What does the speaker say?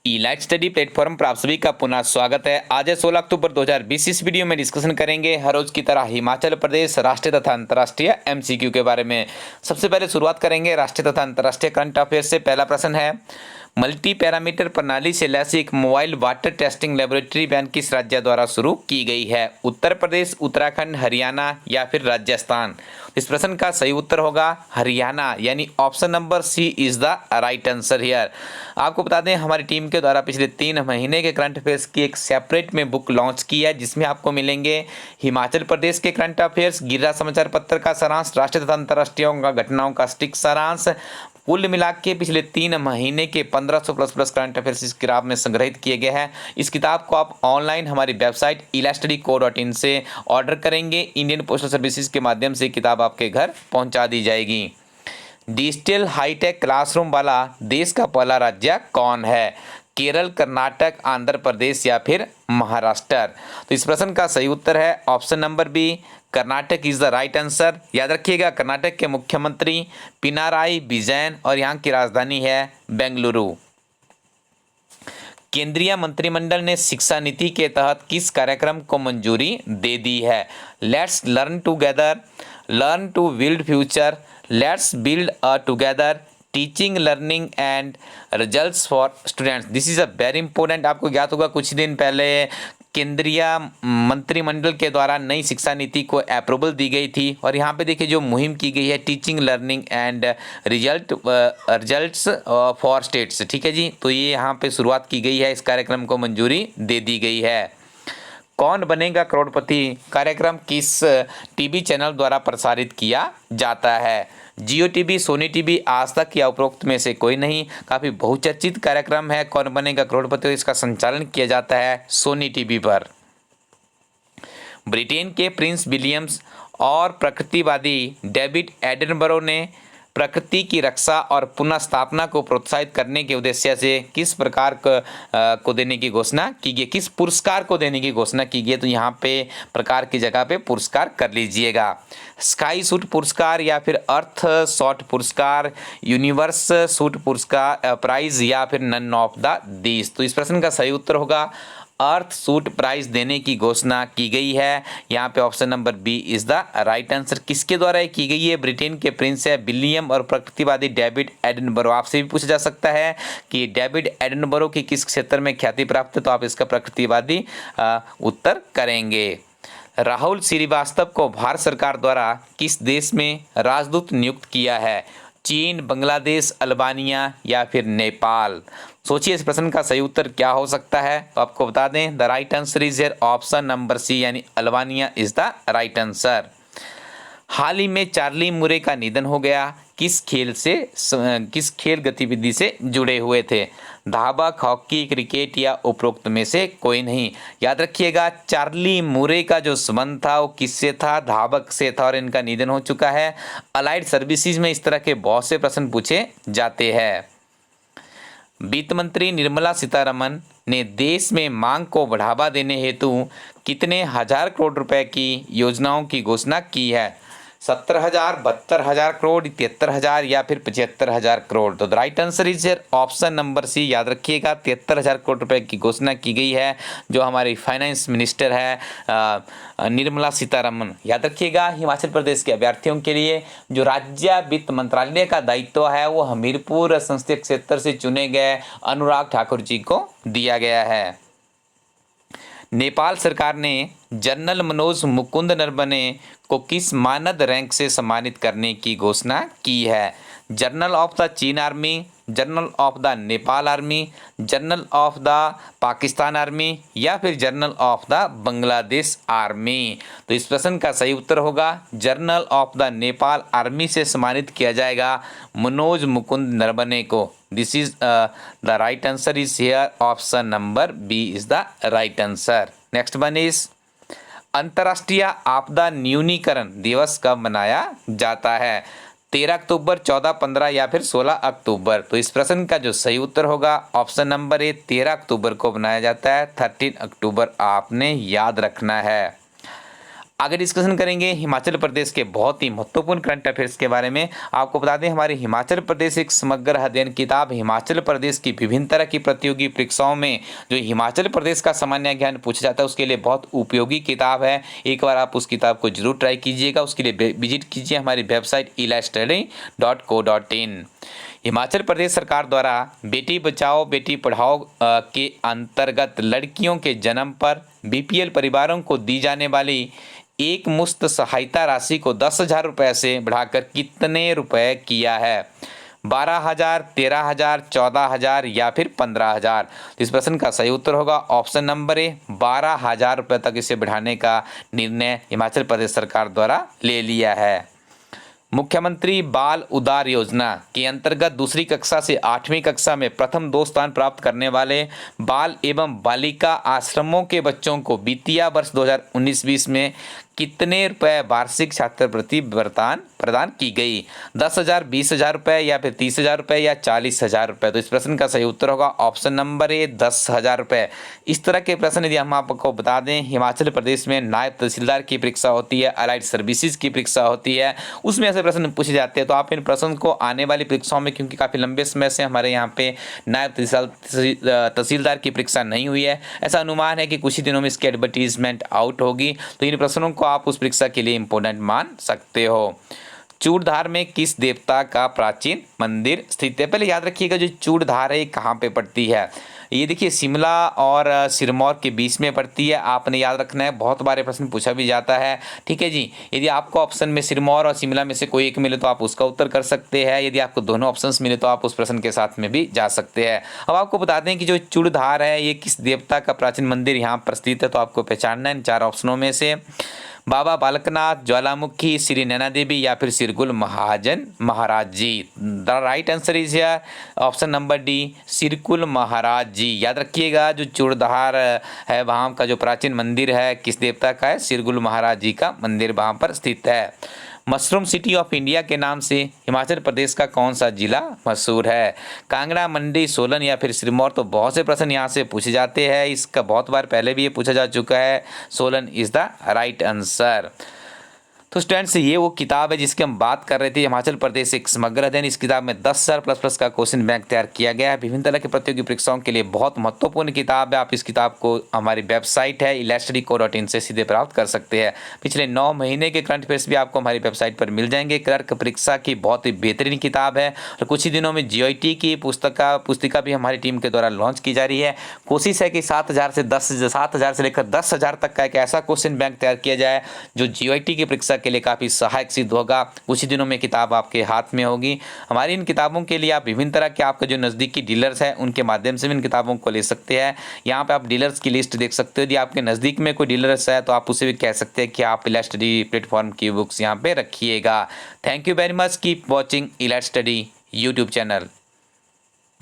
ई light study platform पर आप सभी का पुनः स्वागत है। आज है 16 अक्टूबर 2020। इस वीडियो में डिस्कशन करेंगे हर रोज की तरह हिमाचल प्रदेश राष्ट्रीय तथा अंतर्राष्ट्रीय एमसीक्यू के बारे में। सबसे पहले शुरुआत करेंगे राष्ट्रीय तथा अंतर्राष्ट्रीय करंट अफेयर्स से। पहला प्रश्न है, मल्टी पैरामीटर प्रणाली से लैस एक mobile water testing laboratory van किस राज्य द्वारा शुरू की गई है? उत्तर प्रदेश, उत्तराखंड, हरियाणा या फिर राजस्थान? इस प्रश्न का सही उत्तर होगा हरियाणा, यानी option number C is the right answer here. आपको बता दें, हमारी टीम के द्वारा पिछले 3 महीने के करंट अफेयर्स की एक सेपरेट में बुक लॉन्च की है, जिसमें आपको मिलेंगे हिमाचल प्रदेश के करंट अफेयर्स, गिरिराज समाचार पत्र का सारांश, राष्ट्रीय तथा अंतर्राष्ट्रीय घटनाओं का सटीक सारांश, कुल मिला के पिछले 3 महीने के 1500 प्लस करंट अफेयर्स इस किताब में संग्रहित किए गए हैं। इस किताब को आप ऑनलाइन हमारी वेबसाइट eelastudyco.in से ऑर्डर करेंगे। इंडियन पोस्टल सर्विसेज के माध्यम से किताब आपके घर पहुंचा दी जाएगी। डिजिटल हाईटेक क्लासरूम वाला देश का पहला राज्य कौन है? केरल, कर्नाटक, आंध्र प्रदेश या फिर महाराष्ट्र? तो इस प्रश्न का सही उत्तर है option number B, Karnataka is the right answer. याद रखिएगा, कर्नाटक के मुख्यमंत्री पिनाराई विजयन और यहाँ की राजधानी है बेंगलुरु। केंद्रीय मंत्रिमंडल ने शिक्षा नीति के तहत किस कार्यक्रम को मंजूरी दे दी है? Let's learn together, learn to build future, let's build a together, teaching learning and results for students. This is a very important. आपको ज्ञात होगा, कुछ दिन पहले केंद्रीय मंत्रिमंडल के द्वारा नई शिक्षा नीति को अप्रूवल दी गई थी और यहाँ पे देखिए जो मुहिम की गई है, teaching learning and results for states. ठीक है जी, तो ये यहाँ पे शुरुआत की गई है, इस कार्यक्रम को मंजूरी दे दी गई है। कौन बनेगा करोड़पति कार्यक्रम किस टीवी चैनल द्वारा प्रसारित किया जाता है? जियो टीवी, सोनी टीवी, आज तक या उपरोक्त में से कोई नहीं। काफ़ी बहुचर्चित कार्यक्रम है कौन बनेगा करोड़पति, इसका संचालन किया जाता है सोनी टीवी पर। ब्रिटेन के प्रिंस विलियम्स और प्रकृतिवादी डेविड एटनबरो ने प्रकृति की रक्षा और पुनः स्थापना को प्रोत्साहित करने के उद्देश्य से किस प्रकार को देने की घोषणा की गई, किस पुरस्कार को देने की घोषणा की गई? तो यहाँ पे प्रकार की जगह पे पुरस्कार कर लीजिएगा। स्काई शूट पुरस्कार या फिर अर्थ शॉट पुरस्कार, यूनिवर्स शूट पुरस्कार प्राइज या फिर नन ऑफ द दीज? तो इस प्रश्न का सही उत्तर होगा अर्थ शूट प्राइज देने की घोषणा की गई है। यहाँ पे option number B is the right answer. किसके द्वारा ये की गई है? ब्रिटेन के प्रिंस है विलियम और प्रकृतिवादी डेविड एटनबरो। आपसे भी पूछा जा सकता है कि डेविड एटनबरो की किस क्षेत्र में ख्याति प्राप्त है, तो आप इसका प्रकृतिवादी उत्तर करेंगे। राहुल श्रीवास्तव को भारत सरकार द्वारा किस देश में राजदूत नियुक्त किया है? चीन, बांग्लादेश, अल्बानिया या फिर नेपाल? सोचिए इस प्रश्न का सही उत्तर क्या हो सकता है। तो आपको बता दें, the right answer is here option number C, यानी Albania is the right answer. हाल ही में चार्ली मुरे का निधन हो गया, किस खेल गतिविधि से जुड़े हुए थे? धावक, हॉकी, क्रिकेट या उपरोक्त में से कोई नहीं। याद रखिएगा, चार्ली मुरे का जो संबंध था वो किससे था? धावक से था और इनका निधन हो चुका है। अलाइड सर्विसेज में इस तरह के बहुत से प्रश्न पूछे जाते हैं। वित्त मंत्री निर्मला सीतारमन ने देश में मांग को बढ़ावा देने हेतु कितने हजार करोड़ रुपए की योजनाओं की घोषणा की है? 17,000, 72,000 करोड़, 73,000 या फिर 75,000 करोड़? तो the right answer is option number C. याद रखिएगा, 73,000 करोड़ रुपए की घोषणा की गई है, जो हमारी फाइनेंस मिनिस्टर है निर्मला सीतारमन। याद रखिएगा, हिमाचल प्रदेश के अभ्यर्थियों के लिए जो राज्य वित्त मंत्रालय का दायित्व है वो हमीरपुर संसदीय क्षेत्र से चुने गए अनुराग ठाकुर जी को दिया गया है। नेपाल सरकार ने जनरल मनोज मुकुंद नरवणे को किस मानद रैंक से सम्मानित करने की घोषणा की है? General of the Cheen army, general of the Nepal army, general of the Pakistan army या फिर general of the Bangladesh army? तो इस प्रश्न का सही उत्तर होगा general of the Nepal army से सम्मानित किया जाएगा मनोज मुकुंद नरवणे को। This is the right answer is here option number B is the right answer. Next one is अंतर्राष्ट्रीय आपदा न्यूनीकरण दिवस कब मनाया जाता है? 13 अक्टूबर, 14, 15 या फिर 16 अक्टूबर? तो इस प्रश्न का जो सही उत्तर होगा ऑप्शन नंबर ए, 13 अक्टूबर को मनाया जाता है। 13 अक्टूबर आपने याद रखना है। आगे डिस्कशन करेंगे हिमाचल प्रदेश के बहुत ही महत्वपूर्ण करंट अफेयर्स के बारे में। आपको बता दें हमारे हिमाचल प्रदेश एक समग्र अध्ययन किताब हिमाचल प्रदेश की विभिन्न तरह की प्रतियोगी परीक्षाओं में जो हिमाचल प्रदेश का सामान्य ज्ञान पूछा जाता है उसके लिए बहुत उपयोगी किताब है। एक बार आप उस किताब को जरूर ट्राई कीजिएगा। उसके लिए विजिट कीजिए हमारी वेबसाइट elaststudy.co.in। हिमाचल प्रदेश सरकार द्वारा बेटी बचाओ बेटी पढ़ाओ के अंतर्गत लड़कियों के जन्म पर बीपीएल परिवारों को दी जाने वाली एक मुश्त सहायता राशि को 10,000 रुपये से बढ़ाकर कितने रुपए किया है? 12,000, 13,000, 14,000 या फिर 15,000। इस प्रश्न का सही उत्तर होगा ऑप्शन नंबर ए, 12,000 रुपये तक इसे बढ़ाने का निर्णय हिमाचल प्रदेश सरकार द्वारा ले लिया है। मुख्यमंत्री बाल उदार योजना के अंतर्गत दूसरी कक्षा से 8वीं कक्षा में प्रथम 2 स्थान प्राप्त करने वाले बाल एवं बालिका आश्रमों के बच्चों को वित्तीय वर्ष 2019-20 में कितने रुपए वार्षिक छात्रवृत्ति प्रदान की गई? 10,000, 20,000 रुपये या फिर 30,000 रुपये या 40,000 रुपये। तो इस प्रश्न का सही उत्तर होगा ऑप्शन नंबर ए, 10,000 रुपये। इस तरह के प्रश्न यदि हम आपको बता दें हिमाचल प्रदेश में नायब तहसीलदार की परीक्षा होती है, अलाइड सर्विसेज की परीक्षा होती है, उसमें ऐसे प्रश्न पूछे जाते हैं। तो आप इन प्रश्न को आने वाली परीक्षाओं में, क्योंकि काफ़ी लंबे समय से हमारे यहाँ पे नायब तहसीलदार की परीक्षा नहीं हुई है, ऐसा अनुमान है कि कुछ ही दिनों में इसकी एडवर्टीजमेंट आउट होगी। तो इन प्रश्नों को आप उस परीक्षा के लिए इंपॉर्टेंट मान सकते हो। चूड़धार में किस देवता का प्राचीन मंदिर स्थित है? पहले याद रखिएगा जो चूड़धार है कहाँ पे पड़ती है। ये देखिए शिमला और सिरमौर के बीच में पड़ती है। आपने याद रखना है, बहुत बार प्रश्न पूछा भी जाता है। ठीक है जी। यदि आपको ऑप्शन में सिरमौर और शिमला में से कोई एक मिले तो आप उसका उत्तर कर सकते हैं। यदि आपको दोनों ऑप्शंस मिले तो आप उस प्रश्न के साथ में भी जा सकते हैं। अब आपको बता दें कि जो चूड़धार है ये किस देवता का प्राचीन मंदिर यहाँ पर स्थित है। तो आपको पहचानना है इन 4 ऑप्शनों में से बाबा बालकनाथ, ज्वालामुखी, श्री नैना देवी या फिर सिरकुल Mahajan Maharaj ji. The right answer is here option number D, सिरकुल महाराज जी। याद रखिएगा जो चूड़धार है वहाँ का जो प्राचीन मंदिर है किस देवता का है? सिरकुल महाराज जी का मंदिर वहाँ पर स्थित है। मशरूम सिटी ऑफ इंडिया के नाम से हिमाचल प्रदेश का कौन सा जिला मशहूर है? कांगड़ा, मंडी, सोलन या फिर सिरमौर। तो बहुत से प्रश्न यहाँ से पूछे जाते हैं। इसका बहुत बार पहले भी ये पूछा जा चुका है। Solan is the right answer. तो स्टूडेंट्स ये वो किताब है जिसकी हम बात कर रहे थे, हिमाचल प्रदेश एक समग्र अध्ययन। इस किताब में 10,000 प्लस का क्वेश्चन बैंक तैयार किया गया है। विभिन्न तरह की प्रतियोगी परीक्षाओं के लिए बहुत महत्वपूर्ण किताब है। आप इस किताब को हमारी वेबसाइट है elaststudy.co.in से सीधे प्राप्त कर सकते हैं। पिछले 9 महीने के करंट अफेयर्स भी आपको हमारी वेबसाइट पर मिल जाएंगे। क्लर्क परीक्षा की बहुत ही बेहतरीन किताब है और कुछ ही दिनों में GIT की पुस्तिका भी हमारी टीम के द्वारा लॉन्च की जा रही है। कोशिश है कि 7,000 से लेकर 10,000 तक का एक ऐसा क्वेश्चन बैंक तैयार किया जाए जो GIT की परीक्षा के लिए काफ़ी सहायक सिद्ध होगा। कुछ ही दिनों में किताब आपके हाथ में होगी। हमारी इन किताबों के लिए आप विभिन्न तरह के आपके जो नज़दीकी डीलर्स हैं उनके माध्यम से भी इन किताबों को ले सकते हैं। यहाँ पे आप डीलर्स की लिस्ट देख सकते हो। यदि आपके नज़दीक में कोई डीलर्स है तो आप उसे भी कह सकते हैं कि आप इलास्ट स्टडी प्लेटफॉर्म की बुक्स यहाँ पे रखिएगा। Thank you very much. Keep watching Elast Study YouTube channel.